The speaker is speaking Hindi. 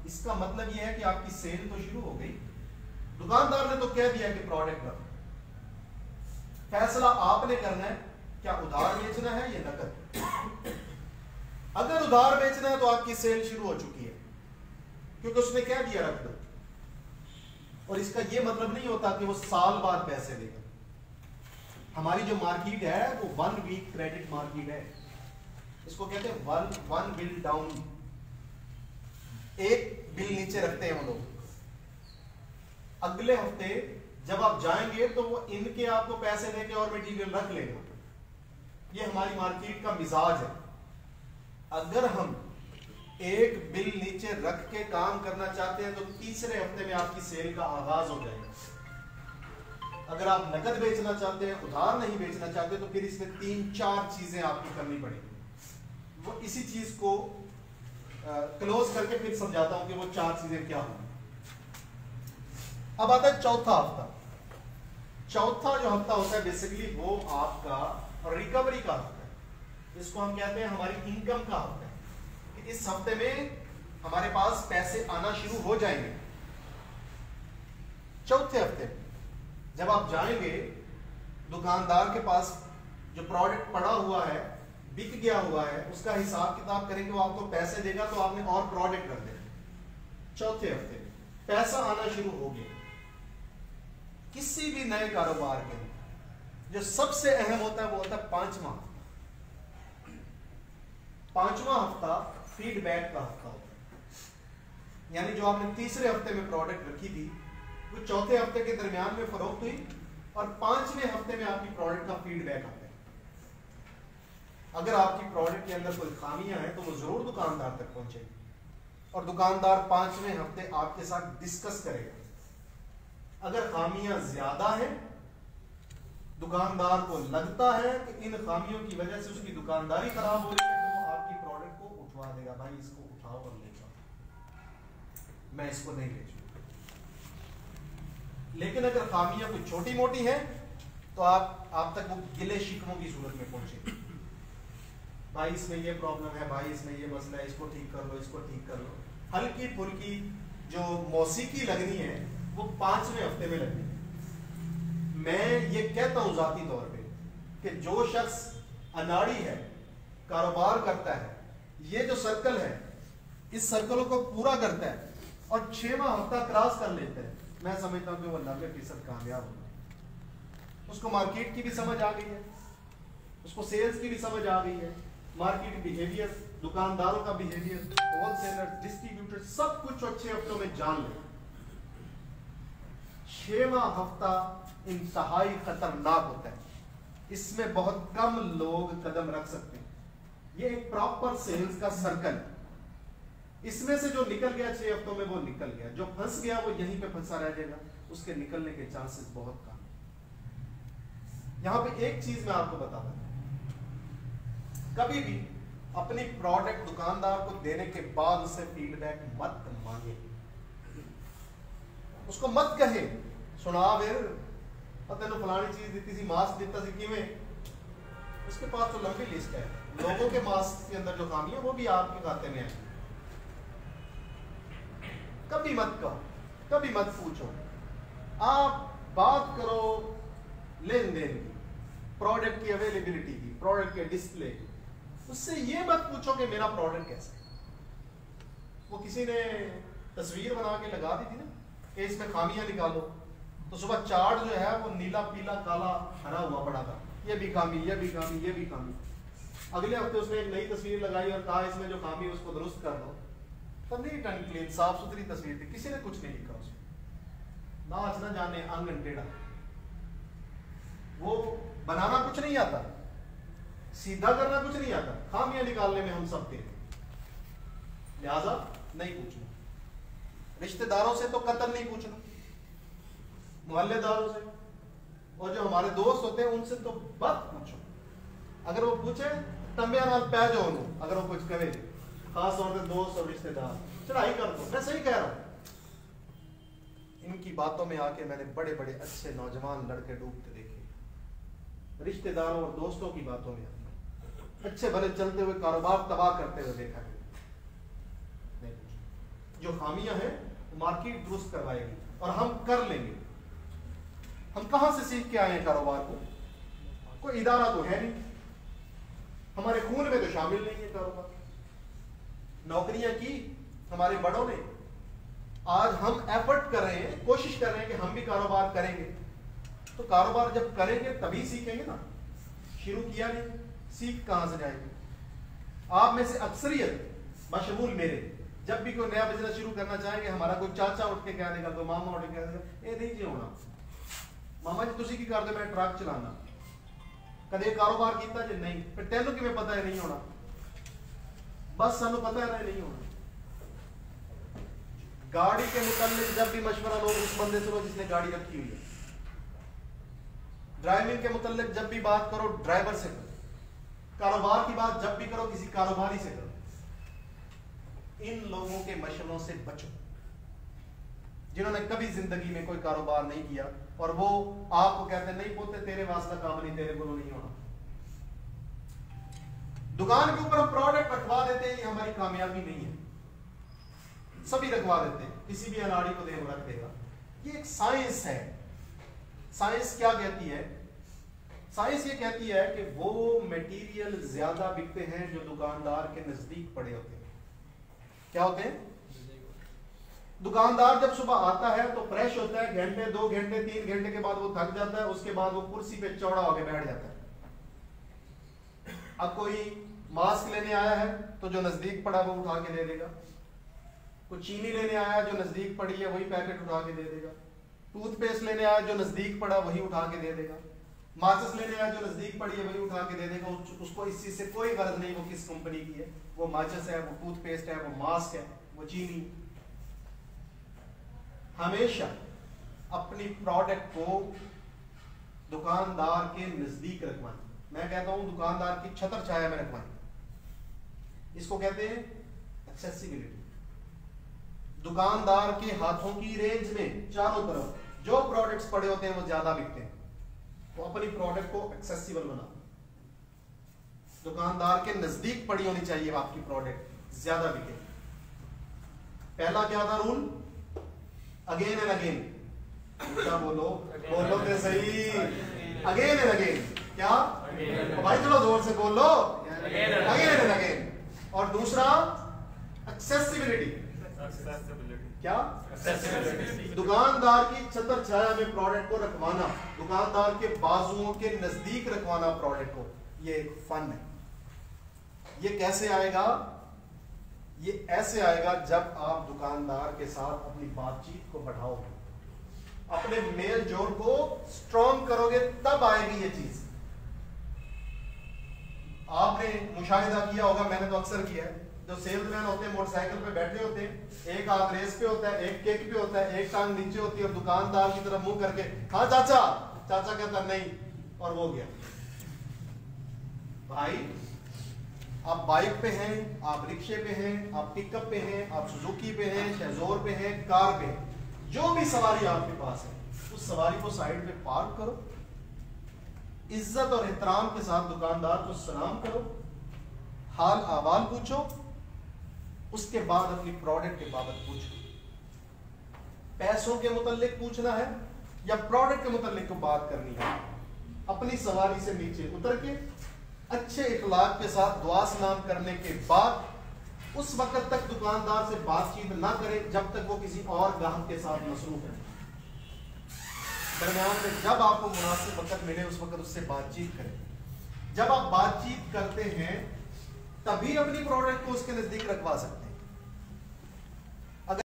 इसका मतलब यह है कि आपकी सेल तो शुरू हो गई, दुकानदार ने तो कह दिया कि प्रोडक्ट रखो, फैसला आपने करना है क्या उधार बेचना है या नकद। अगर उधार बेचना है तो आपकी सेल शुरू हो चुकी है, क्योंकि उसने कह दिया रख दो। और इसका यह मतलब नहीं होता कि वो साल बाद पैसे देगा। हमारी जो मार्केट है वो 1 वीक क्रेडिट मार्केट है, इसको कहते हैं वन बिल डाउन, एक बिल नीचे रखते हैं वो लोग। अगले हफ्ते जब आप जाएंगे तो वो इनके आपको पैसे देके और मटेरियल रख लेगा। ये हमारी मार्केट का मिजाज है। अगर हम एक बिल नीचे रख के काम करना चाहते हैं तो तीसरे हफ्ते में आपकी सेल का आगाज हो जाएगा। अगर आप नकद बेचना चाहते हैं, उधार नहीं बेचना चाहते, तो फिर इसमें 3-4 चीजें आपकी करनी पड़ेगी। वो इसी चीज को क्लोज करके फिर समझाता हूं कि वो 4 चीजें क्या होंगी। अब आता है चौथा हफ्ता। चौथा जो हफ्ता होता है बेसिकली वो आपका रिकवरी का हफ्ता है। इसको हम कहते हैं हमारी इनकम का हफ्ता है कि इस हफ्ते में हमारे पास पैसे आना शुरू हो जाएंगे। चौथे हफ्ते जब आप जाएंगे दुकानदार के पास, जो प्रोडक्ट पड़ा हुआ है, बिक गया हुआ है, उसका हिसाब किताब करेंगे, वो आपको पैसे देगा तो आपने और प्रोडक्ट रख देना। चौथे हफ्ते में पैसा आना शुरू हो गया। किसी भी नए कारोबार के लिए जो सबसे अहम होता है वो होता है 5वां हफ्ता। 5वां हफ्ता फीडबैक का हफ्ता होता है, यानी जो आपने तीसरे हफ्ते में प्रोडक्ट रखी थी वो चौथे हफ्ते के दरमियान में फरोख्त हुई और 5वें हफ्ते में आपकी प्रोडक्ट का फीडबैक आता है। अगर आपकी प्रोडक्ट के अंदर कोई खामियां हैं तो वो जरूर दुकानदार तक पहुंचेगी और दुकानदार 5वें हफ्ते आपके साथ डिस्कस करेगा। अगर खामियां ज्यादा हैं, दुकानदार को लगता है कि इन खामियों की वजह से उसकी दुकानदारी खराब हो रही है, तो वो आपकी प्रोडक्ट को उठवा देगा। भाई इसको उठाओ और ले जाओ, मैं इसको नहीं बेचूंगा। लेकिन अगर खामियां कुछ छोटी मोटी हैं तो आप तक वो गिले शिकवों की सूरत में पहुंचे। भाई इसमें ये प्रॉब्लम है, भाई इसमें ये मसला है, इसको ठीक कर लो, इसको ठीक कर लो। हल्की फुल्की जो मौसीकी लगनी है वो 5वें हफ्ते में लगनी है। मैं ये कहता हूं जाती तौर पे कि जो शख्स अनाड़ी है, कारोबार करता है, ये जो सर्कल है, इस सर्कल को पूरा करता है और 6वां हफ्ता क्रॉस कर लेता है, मैं समझता हूं कि वो 90% कामयाब होगा। उसको मार्केट की भी समझ आ गई है, उसको सेल्स की भी समझ आ गई है, मार्केट बिहेवियर, दुकानदारों का बिहेवियर, होलसेलर, डिस्ट्रीब्यूटर, सब कुछ 6 हफ्तों में जान ले। 6वां हफ्ता इंतहाई खतरनाक होता है, इसमें बहुत कम लोग कदम रख सकते हैं। ये एक प्रॉपर सेल्स का सर्कल है। इसमें से जो निकल गया 6 हफ्तों में वो निकल गया, जो फंस गया वो यहीं पे फंसा रह जाएगा, उसके निकलने के चांसेस बहुत कम है। यहां पे एक चीज मैं आपको बता दूं, कभी भी अपनी प्रोडक्ट दुकानदार को देने के बाद उससे फीडबैक मत मांगे, उसको मत कहे सुना फिर तेन फलानी चीज दी सी, मास्क दिता सी किवें। उसके पास तो लंबी लिस्ट है लोगों के मास्क के अंदर जो खामी है वो भी आपके खाते में है। कभी मत कहो, कभी मत पूछो, आप बात करो लेन देन की, प्रोडक्ट की अवेलेबिलिटी की, प्रोडक्ट के डिस्प्ले की। उससे ये मत पूछो कि मेरा प्रोडक्ट कैसा है। वो किसी ने तस्वीर बना के लगा दी थी ना कि इसमें खामियां निकालो, तो सुबह चार्ट जो है वो नीला पीला काला हरा हुआ पड़ा था, ये भी खामी, ये भी खामी, ये भी खामी। अगले हफ्ते उसने एक नई तस्वीर लगाई और कहा इसमें जो खामी उसको दुरुस्त कर दो। तो नीट एंड क्लीन साफ सुथरी तस्वीर थी, किसी ने कुछ नहीं लिखा उसमें, नाच न जाने आंगन टेढ़ा। वो बनाना कुछ नहीं आता, सीधा करना कुछ नहीं आता, खामियां निकालने में हम सब थे। लिहाजा नहीं पूछना, रिश्तेदारों से तो कतई नहीं पूछना, मोहल्लेदारों से और जो हमारे दोस्त होते हैं उनसे तो मत पूछो। अगर वो पूछे तंबिया नाल पै जाओ, अगर वो कुछ करे, खास तौर पे दोस्त और रिश्तेदार, चढ़ाई कर दो। मैं सही कह रहा हूं। इनकी बातों में आके मैंने बड़े बड़े अच्छे नौजवान लड़के डूबते देखे, रिश्तेदारों और दोस्तों की बातों में अच्छे भले चलते हुए कारोबार तबाह करते हुए देखा है। जो खामियां हैं मार्केट दुरुस्त करवाएगी और हम कर लेंगे। हम कहां से सीख के आए हैं कारोबार को? कोई इदारा तो है नहीं, हमारे खून में तो शामिल नहीं है कारोबार। नौकरियां की हमारे बड़ों ने, आज हम एफर्ट कर रहे हैं, कोशिश कर रहे हैं कि हम भी कारोबार करेंगे। तो कारोबार जब करेंगे तभी सीखेंगे ना, शुरू किया नहीं, सीख कहां से जाएंगे? आप में से अक्सरियत बशमूल मेरे, जब भी कोई नया बिजनेस शुरू करना चाहेंगे, हमारा कोई चाचा उठ के कह देगा, कोई मामा उठ के कह देगा, ये नहीं जी होना मामा जी तुसी की कर दे, मैं ट्रक चलाना, कदे कारोबार किया जी नहीं, फिर तेनों किवें पता है नहीं होना? बस सानू पता है नहीं होना। गाड़ी के मुताल्लिक जब भी मशवरा लो उस बंदे से लो जिसने गाड़ी रखी हुई है। ड्राइविंग के मुताल्लिक जब भी बात करो ड्राइवर से करो। कारोबार की बात जब भी करो किसी कारोबारी से करो। इन लोगों के मशवरों से बचो जिन्होंने कभी जिंदगी में कोई कारोबार नहीं किया और वो आपको कहते नहीं पोते तेरे वास्ता काम नहीं, तेरे को नहीं होना। दुकान के ऊपर हम प्रोडक्ट रखवा देते हैं, ये हमारी कामयाबी नहीं है। सभी रखवा देते हैं, किसी भी अनाड़ी को दे रख देगा। ये एक साइंस है। साइंस क्या कहती है? साइंस ये कहती है कि वो मटेरियल ज्यादा बिकते हैं जो दुकानदार के नजदीक पड़े होते हैं। क्या होते हैं? दुकानदार जब सुबह आता है तो फ्रेश होता है, घंटे 2 घंटे 3 घंटे के बाद वो थक जाता है, उसके बाद वो कुर्सी पे चौड़ा होकर बैठ जाता है। अब कोई मास्क लेने आया है तो जो नजदीक पड़ा वो उठा के दे देगा, कोई चीनी लेने आया जो नजदीक पड़ी है वही पैकेट उठा के दे देगा, टूथपेस्ट लेने आया जो नजदीक पड़ा वही उठा के दे देगा, माचिस लेने आया जो नजदीक पड़ी है वही उठा के दे देगा। उसको इस चीज से कोई गरज नहीं वो किस कंपनी की है, वो माचिस है, वो टूथपेस्ट है, वो मास्क है, वो चीनी। हमेशा अपनी प्रोडक्ट को दुकानदार के नजदीक रखवाएं। मैं कहता हूं दुकानदार की छतर छाया में रखवाएं। इसको कहते हैं एक्सेसिबिलिटी। दुकानदार के हाथों की रेंज में चारों तरफ जो प्रोडक्ट्स पड़े होते हैं वो ज्यादा बिकते हैं, तो अपनी प्रोडक्ट को एक्सेसिबल बना। दुकानदार के नजदीक पड़ी होनी चाहिए आपकी प्रोडक्ट, ज्यादा बिके। पहला क्या था रूल? Again and again. क्या बोलो तो सही, अगेन एंड अगेन। क्या भाई चलो जोर से बोलो, अगेन एंड अगेन। और दूसरा एक्सेसिबिलिटी। क्या? दुकानदार की छतर छाया में प्रोडक्ट को रखवाना, दुकानदार के बाजुओं के नजदीक रखवाना प्रोडक्ट को, ये एक फन है। ये कैसे आएगा? ये ऐसे आएगा जब आप दुकानदार के साथ अपनी बातचीत को बढ़ाओगे, अपने मेल जोड़ को स्ट्रॉन्ग करोगे, तब आएगी ये चीज। आपने मुशाहिदा किया होगा, मैंने तो अक्सर किया है, जो सेल्समैन होते हैं मोटरसाइकिल पे बैठे होते हैं, एक हाथ रेस पे होता है, एक केक पे होता है, एक टांग नीचे होती है और दुकानदार की तरफ मुंह करके हाँ चाचा, चाचा कहता नहीं और वो गया। भाई आप बाइक पे हैं, आप रिक्शे पे हैं, आप पिकअप पे हैं, आप सुजुकी पे हैं, शेजोर पे हैं, कार पे, जो भी सवारी आपके पास है, उस सवारी को साइड पे पार्क करो, इज्जत और एहतराम के साथ दुकानदार को सलाम करो, हाल अहवाल पूछो, उसके बाद अपनी प्रोडक्ट के बाबत पूछो। पैसों के मुताल्लिक पूछना है या प्रोडक्ट के मुताल्लिक को बात करनी है, अपनी सवारी से नीचे उतर के अच्छे इखलाक के साथ दुआ सलाम करने के बाद उस वक्त तक दुकानदार से बातचीत ना करें जब तक वो किसी और ग्राहक के साथ मसरूफ है। दरम्यान में जब आपको मुनासिब वक्त मिले उस वक्त उससे बातचीत करें। जब आप बातचीत करते हैं तभी अपनी प्रोडक्ट को उसके नजदीक रखवा सकते हैं।